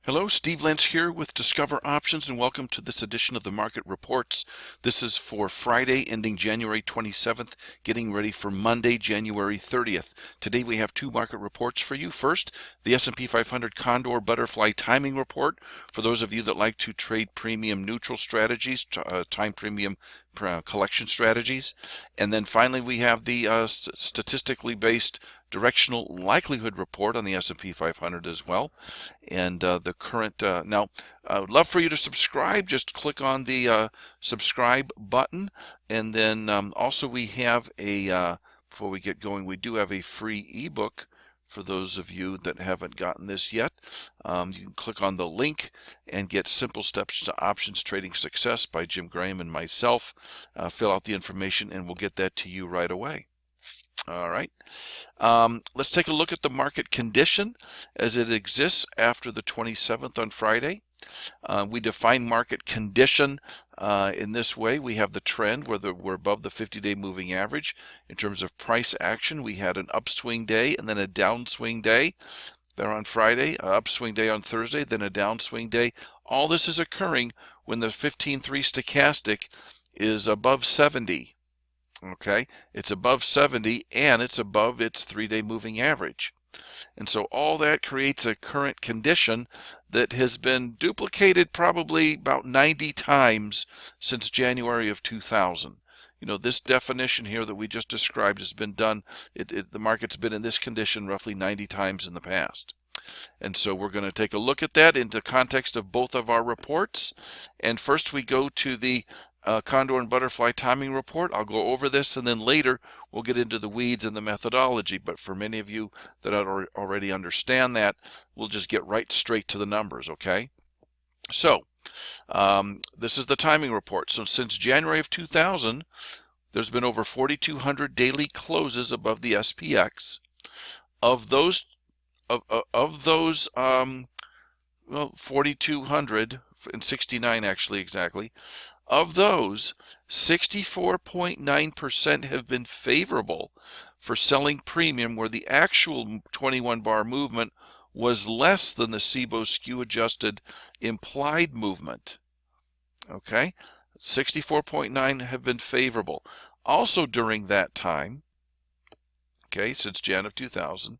Hello, Steve Lance here with Discover Options, and welcome to this edition of the Market Reports. This is for Friday ending January 27th, getting ready for Monday, January 30th. Today we have two market reports for you. First, the S&P 500 Condor Butterfly Timing Report for those of you that like to trade premium neutral strategies, time premium collection strategies. And then finally we have the statistically based directional likelihood report on the S&P 500 as well, and the current now I would love for you to subscribe. Just click on the subscribe button, and then also we have a before we get going, we do have a free ebook for those of you that haven't gotten this yet. You can click on the link and get Simple Steps to Options Trading Success by Jim Graham and myself. Fill out the information and we'll get that to you right away. All right, let's take a look at the market condition as it exists after the 27th on Friday. We define market condition in this way. We have the trend where we're above the 50-day moving average. In terms of price action, we had an upswing day and then a downswing day there on Friday, an upswing day on Thursday, then a downswing day. All this is occurring when the 15-3 stochastic is above 70. Okay, it's above 70 and it's above its 3-day moving average. And so all that creates a current condition that has been duplicated probably about 90 times since January of 2000. You know, this definition here that we just described has been done, the market's been in this condition roughly 90 times in the past. And so we're going to take a look at that in the context of both of our reports. And first we go to the Condor and Butterfly Timing Report. I'll go over this, and then later we'll get into the weeds and the methodology. But for many of you that already understand that, we'll just get right straight to the numbers, okay? So this is the timing report. So since January of 2000, there's been over 4,200 daily closes above the SPX. Of those, well, 4,269 actually exactly. Of those, 64.9% have been favorable for selling premium, where the actual 21 bar movement was less than the SIBO skew adjusted implied movement. Okay, 64.9 have been favorable. Also during that time, okay, since Jan of 2000,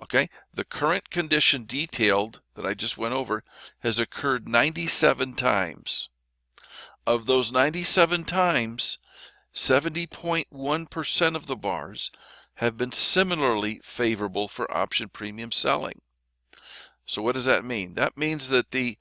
okay, the current condition detailed that I just went over has occurred 97 times. Of those 97 times, 70.1% of the bars have been similarly favorable for option premium selling. So what does that mean? That means that that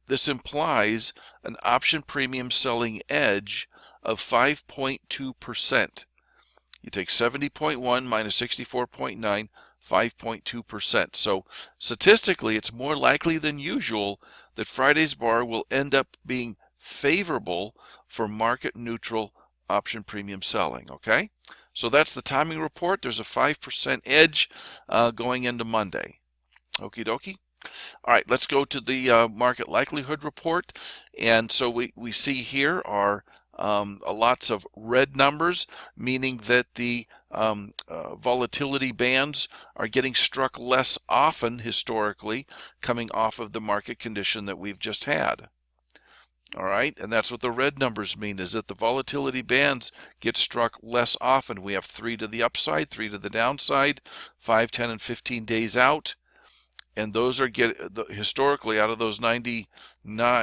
this implies an option premium selling edge of 5.2%. You take 70.1 minus 64.9, 5.2%. So statistically, it's more likely than usual that Friday's bar will end up being favorable for market neutral option premium selling. Okay, so that's the timing report. There's a 5% edge going into Monday. Okie dokie. All right, let's go to the market likelihood report. And so we see here are lots of red numbers, meaning that the volatility bands are getting struck less often historically, coming off of the market condition that we've just had. All right, and that's what the red numbers mean, is that the volatility bands get struck less often. We have 3 to the upside, 3 to the downside, 5, 10, and 15 days out. And those are historically out of those 99,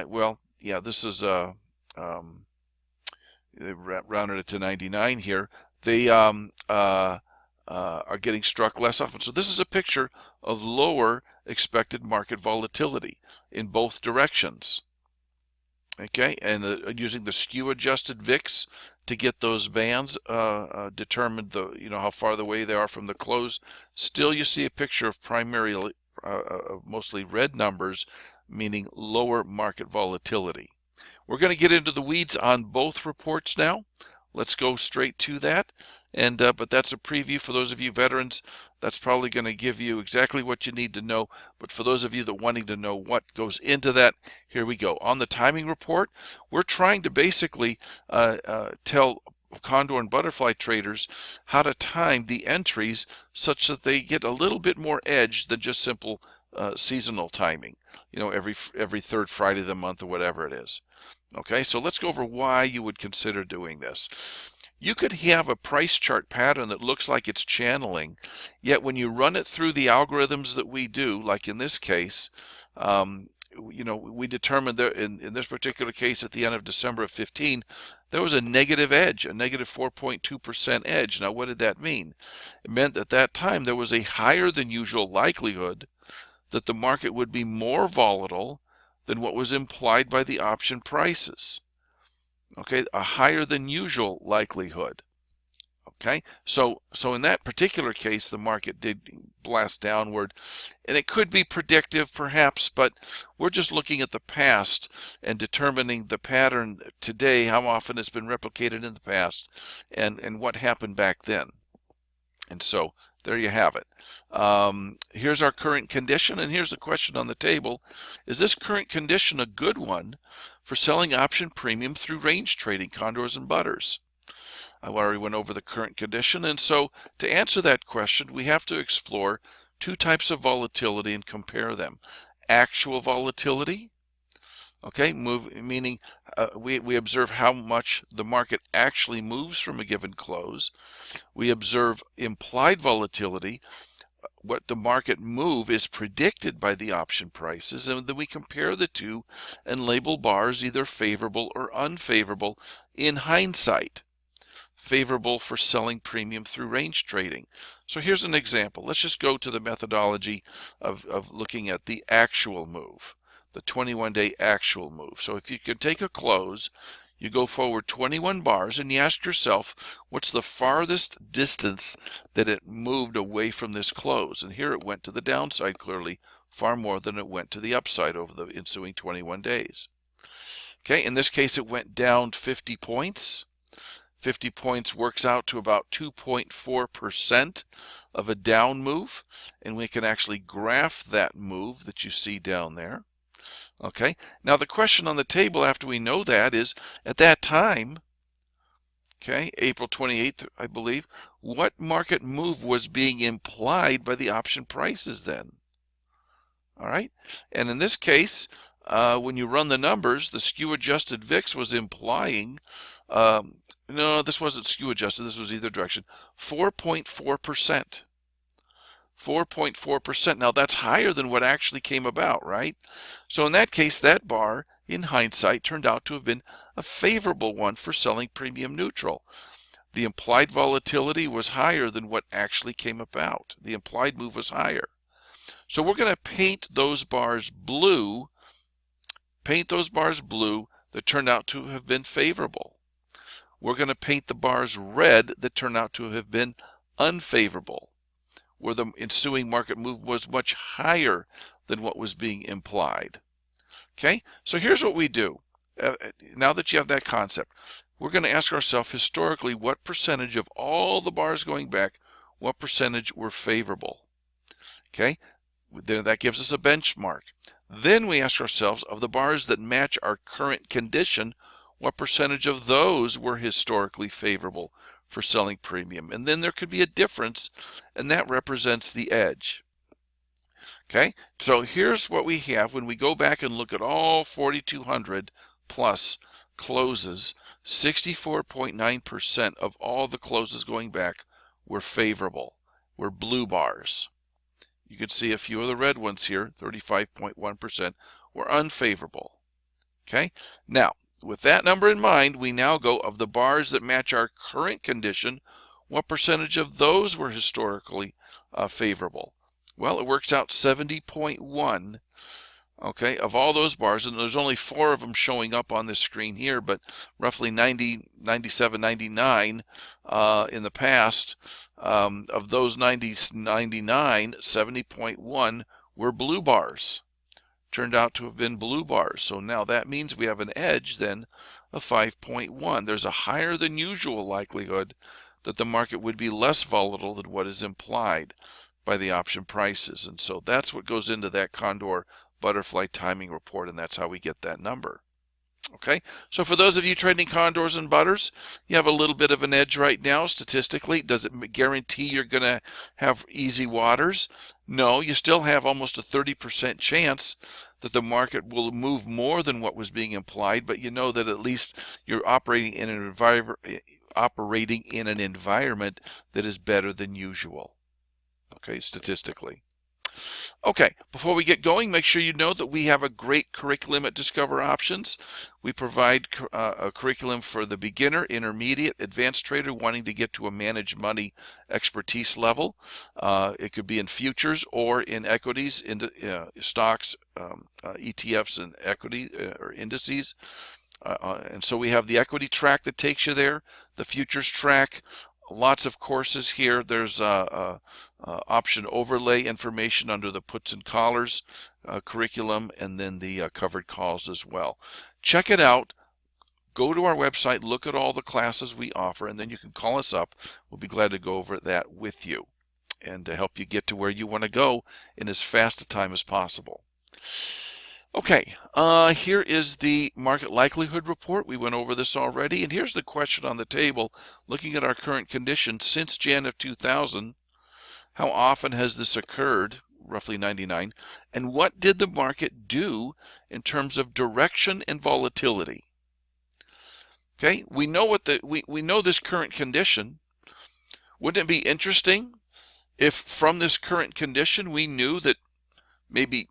well, yeah, this is they rounded it to 99 here. They are getting struck less often. So this is a picture of lower expected market volatility in both directions. Okay, and using the skew adjusted VIX to get those bands determined, how far away they are from the close. Still, you see a picture of primarily mostly red numbers, meaning lower market volatility. We're going to get into the weeds on both reports now. Let's go straight to that. And but that's a preview for those of you veterans. That's probably going to give you exactly what you need to know. But for those of you that wanting to know what goes into that, here we go. On the timing report, we're trying to basically tell Condor and Butterfly traders how to time the entries such that they get a little bit more edge than just simple seasonal timing, every third Friday of the month or whatever it is. Okay, so let's go over why you would consider doing this. You could have a price chart pattern that looks like it's channeling, yet when you run it through the algorithms that we do, like in this case, we determined that in this particular case at the end of December of 15, there was a negative edge, a negative 4.2% edge. Now, what did that mean? It meant at that time there was a higher than usual likelihood that the market would be more volatile than what was implied by the option prices. Okay, a higher than usual likelihood. Okay, so in that particular case, the market did blast downward, and it could be predictive perhaps, but we're just looking at the past and determining the pattern today, how often it's been replicated in the past, and what happened back then. And so there you have it. Here's our current condition, and here's the question on the table. Is this current condition a good one for selling option premium through range trading, condors and butters? I already went over the current condition, and so to answer that question, we have to explore two types of volatility and compare them. Actual volatility, okay, meaning we observe how much the market actually moves from a given close. We observe implied volatility, what the market move is predicted by the option prices, and then we compare the two and label bars either favorable or unfavorable in hindsight. Favorable for selling premium through range trading. So here's an example. Let's just go to the methodology of looking at the actual move, the 21-day actual move. So if you could take a close, you go forward 21 bars and you ask yourself, what's the farthest distance that it moved away from this close? And here it went to the downside clearly, far more than it went to the upside over the ensuing 21 days. Okay, in this case it went down 50 points. 50 points works out to about 2.4% of a down move, and we can actually graph that move that you see down there. Okay, now the question on the table after we know that is, at that time, okay, April 28th, I believe, what market move was being implied by the option prices then? All right, and in this case, when you run the numbers, the skew adjusted VIX was implying, no, this wasn't skew adjusted, this was either direction, 4.4%. 4.4%. Now that's higher than what actually came about, right? So in that case, that bar, in hindsight, turned out to have been a favorable one for selling premium neutral. The implied volatility was higher than what actually came about. The implied move was higher. So we're going to paint those bars blue, that turned out to have been favorable. We're going to paint the bars red that turned out to have been unfavorable, where the ensuing market move was much higher than what was being implied. Okay, so here's what we do. Now that you have that concept, we're going to ask ourselves historically what percentage of all the bars going back, what percentage were favorable. Okay, then that gives us a benchmark. Then we ask ourselves, of the bars that match our current condition, what percentage of those were historically favorable for selling premium? And then there could be a difference, and that represents the edge. Okay, so here's what we have when we go back and look at all 4,200 plus closes. 64.9% of all the closes going back were favorable, were blue bars. You can see a few of the red ones here, 35.1%, were unfavorable. Okay, now with that number in mind, we now go of the bars that match our current condition, what percentage of those were historically favorable? Well, it works out 70.1, okay, of all those bars, and there's only 4 of them showing up on this screen here, but roughly 90, 97, 99 in the past. Of those 99, 70.1 were blue bars. Turned out to have been blue bars. So now that means we have an edge then of 5.1. There's a higher than usual likelihood that the market would be less volatile than what is implied by the option prices. And so that's what goes into that Condor butterfly timing report, and that's how we get that number. Okay, so for those of you trading condors and butters, you have a little bit of an edge right now statistically. Does it guarantee you're going to have easy waters? No, you still have almost a 30% chance that the market will move more than what was being implied, but you know that at least you're operating in an environment that is better than usual. Okay, statistically. Okay, before we get going, make sure you know that we have a great curriculum at Discover Options. We provide a curriculum for the beginner, intermediate, advanced trader wanting to get to a managed money expertise level. It could be in futures or in equities, in stocks, ETFs, and equity or indices. And so we have the equity track that takes you there, the futures track. Lots of courses here. There's option overlay information under the puts and collars curriculum, and then the covered calls as well. Check it out. Go to our website, look at all the classes we offer, and then you can call us up. We'll be glad to go over that with you and to help you get to where you want to go in as fast a time as possible. Okay, here is the market likelihood report. We went over this already, and here's the question on the table. Looking at our current conditions since Jan of 2000, how often has this occurred? Roughly 99. And what did the market do in terms of direction and volatility? Okay, we know what we know this current condition. Wouldn't it be interesting if from this current condition we knew that maybe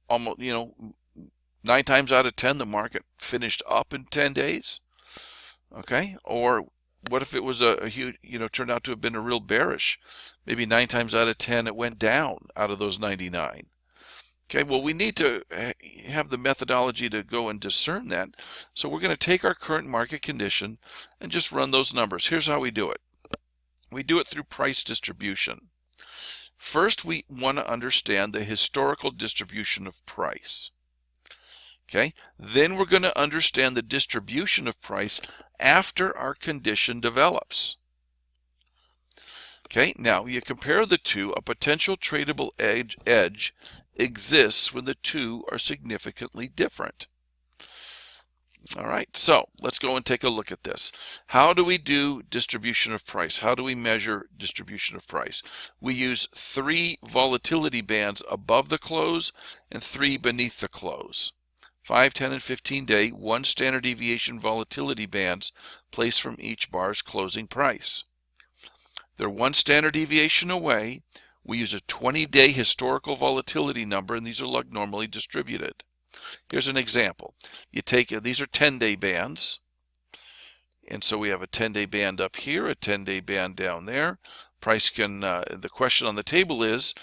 almost, 9 times out of 10 the market finished up in 10 days? Okay, or what if it was a huge, turned out to have been a real bearish? Maybe 9 times out of 10 it went down out of those 99. Okay, well, we need to have the methodology to go and discern that. So we're going to take our current market condition and just run those numbers. Here's how we do it. We do it through price distribution. First, we want to understand the historical distribution of price. Okay, then we're going to understand the distribution of price after our condition develops. Okay, now you compare the two. A potential tradable edge exists when the two are significantly different. All right, so let's go and take a look at this. How do we do distribution of price? How do we measure distribution of price? We use 3 volatility bands above the close and 3 beneath the close. 5, 10, and 15-day, 1 standard deviation volatility bands placed from each bar's closing price. They're 1 standard deviation away. We use a 20-day historical volatility number, and these are normally distributed. Here's an example. You take these are 10-day bands, and so we have a 10-day band up here, a 10-day band down there. Price can. The question on the table is,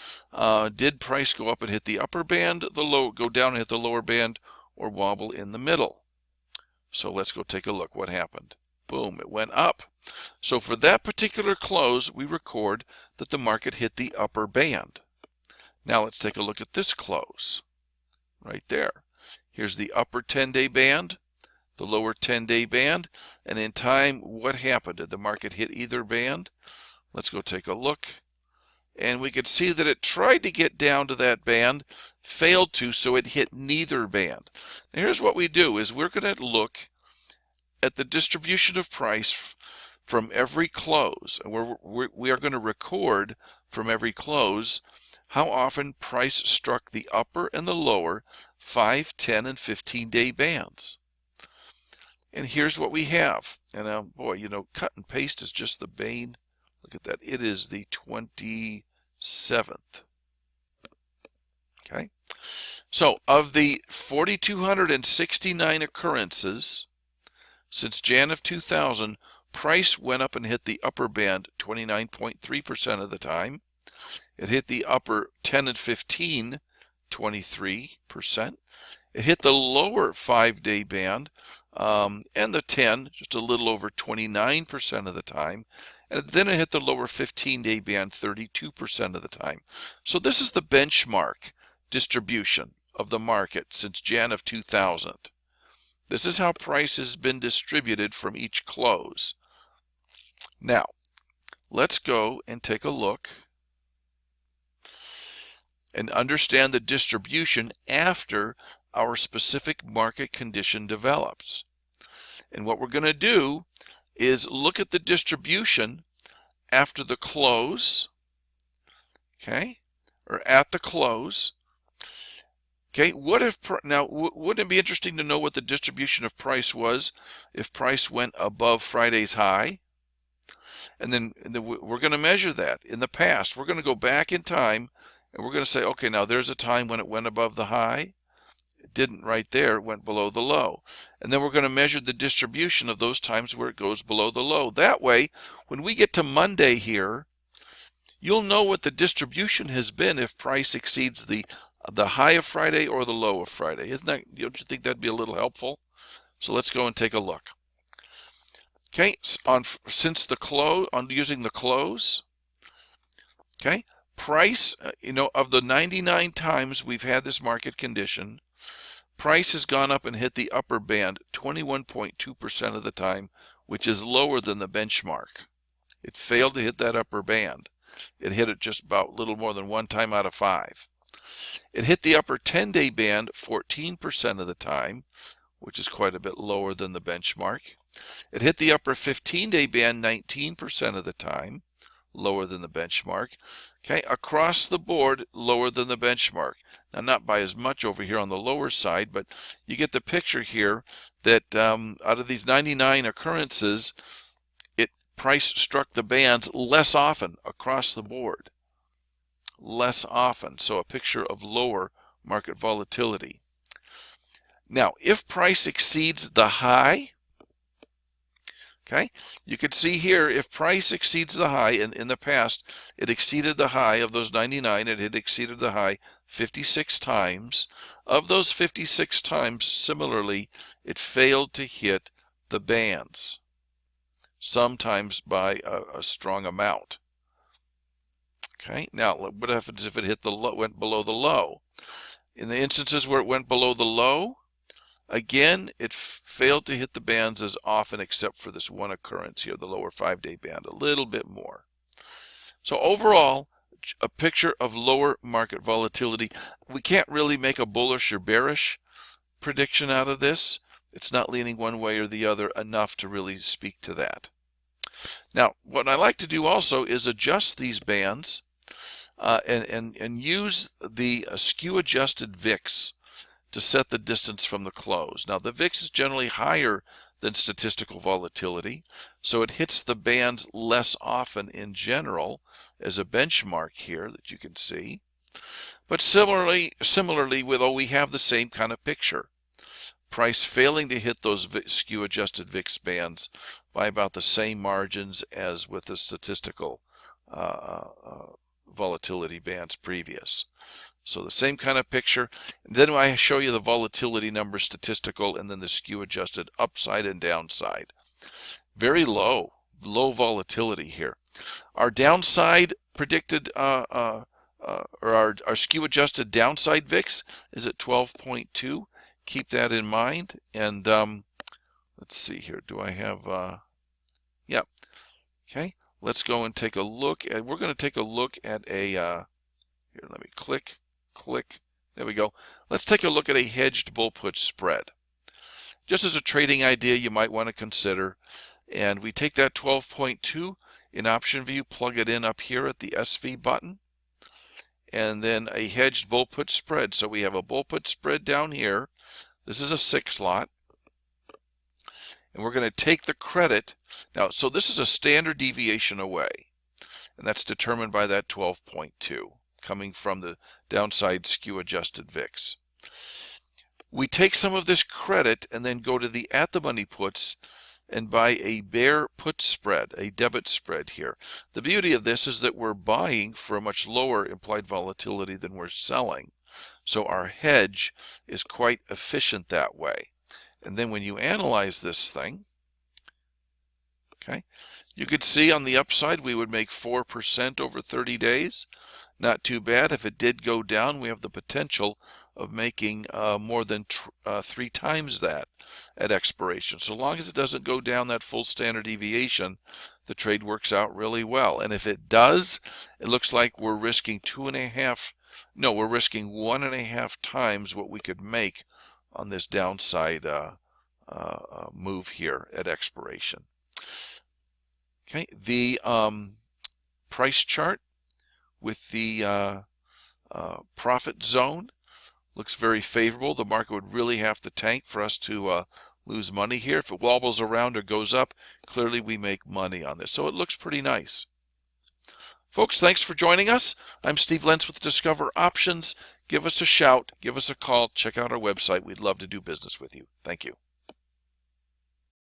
did price go up and hit the upper band, go down and hit the lower band, or wobble in the middle? So let's go take a look. What happened? Boom! It went up. So for that particular close, we record that the market hit the upper band. Now let's take a look at this close. Right there. Here's the upper 10-day band, the lower 10-day band, and in time, what happened? Did the market hit either band? Let's go take a look. And we could see that it tried to get down to that band, failed to, so it hit neither band. Now here's what we do, is we're going to look at the distribution of price from every close. And we are going to record from every close how often price struck the upper and the lower 5, 10, and 15-day bands. And here's what we have. And boy, cut and paste is just the bane. Look at that. It is the 27th. Okay. So of the 4,269 occurrences since Jan of 2000, price went up and hit the upper band 29.3% of the time. It hit the upper 10 and 15, 23%. It hit the lower 5-day band and the 10, just a little over 29% of the time. And then it hit the lower 15-day band 32% of the time. So this is the benchmark distribution of the market since Jan of 2000. This is how price has been distributed from each close. Now, let's go and take a look and understand the distribution after our specific market condition develops. And what we're going to do is look at the distribution after the close, okay, or at the close. Okay, what if, now wouldn't it be interesting to know what the distribution of price was if price went above Friday's high? And then we're going to measure that in the past. We're going to go back in time and we're going to say, okay, now there's a time when it went above the high. It didn't right there, it went below the low. And then we're going to measure the distribution of those times where it goes below the low. That way, when we get to Monday here, you'll know what the distribution has been if price exceeds the high of Friday or the low of Friday. Don't you think that'd be a little helpful? So let's go and take a look. Okay, since the close, using the close, okay, price, of the 99 times we've had this market condition, price has gone up and hit the upper band 21.2% of the time, which is lower than the benchmark. It failed to hit that upper band. It hit it just about a little more than 1 time out of 5. It hit the upper 10-day band 14% of the time, which is quite a bit lower than the benchmark. It hit the upper 15-day band 19% of the time, lower than the benchmark. Okay, across the board, lower than the benchmark. Now, not by as much over here on the lower side, but you get the picture here that out of these 99 occurrences, price struck the bands less often across the board. Less often, so a picture of lower market volatility. Now, if price exceeds the high, okay, you can see here if price exceeds the high, and in the past it exceeded the high of those 99, it had exceeded the high 56 times. Of those 56 times, similarly, it failed to hit the bands, sometimes by a strong amount. Okay, now what happens if it hit the low, went below the low? In the instances where it went below the low, again, it failed to hit the bands as often, except for this one occurrence here, the lower 5-day band, a little bit more. So overall, a picture of lower market volatility. We can't really make a bullish or bearish prediction out of this. It's not leaning one way or the other enough to really speak to that. Now, what I like to do also is adjust these bands and use the skew adjusted VIX to set the distance from the close. Now, the VIX is generally higher than statistical volatility, so it hits the bands less often in general as a benchmark here that you can see. But similarly, we have the same kind of picture. Price failing to hit those skew adjusted VIX bands by about the same margins as with the statistical volatility bands previous. So the same kind of picture. And then I show you the volatility numbers, statistical, and then the skew adjusted upside and downside. Very low volatility here. Our downside predicted, or our skew adjusted downside VIX is at 12.2. Keep that in mind. And let's see here. Do I have? Yeah. Okay. Let's go and take a look at. We're going to take a look at a. Here, let me click. There we go. Let's take a look at a hedged bull put spread. Just as a trading idea you might want to consider. And we take that 12.2 in option view, plug it in up here at the SV button. And then a hedged bull put spread. So we have a bull put spread down here. This is a 6 lot. And we're going to take the credit. Now, so this is a standard deviation away. And that's determined by that 12.2 coming from the downside skew adjusted VIX. We take some of this credit and then go to the at the money puts and buy a bear put spread, a debit spread here. The beauty of this is that we're buying for a much lower implied volatility than we're selling. So our hedge is quite efficient that way. And then when you analyze this thing, okay, you could see on the upside we would make 4% over 30 days. Not too bad. If it did go down, we have the potential of making more than 3 times that at expiration. So long as it doesn't go down that full standard deviation, the trade works out really well. And if it does, it looks like we're risking 2.5 No, we're risking 1.5 times what we could make on this downside move here at expiration. Okay, the price chart with the profit zone looks very favorable. The market would really have to tank for us to lose money here. If it wobbles around or goes up, clearly we make money on this. So it looks pretty nice. Folks, thanks for joining us. I'm Steve Lentz with Discover Options. Give us a shout, give us a call, check out our website. We'd love to do business with you. Thank you.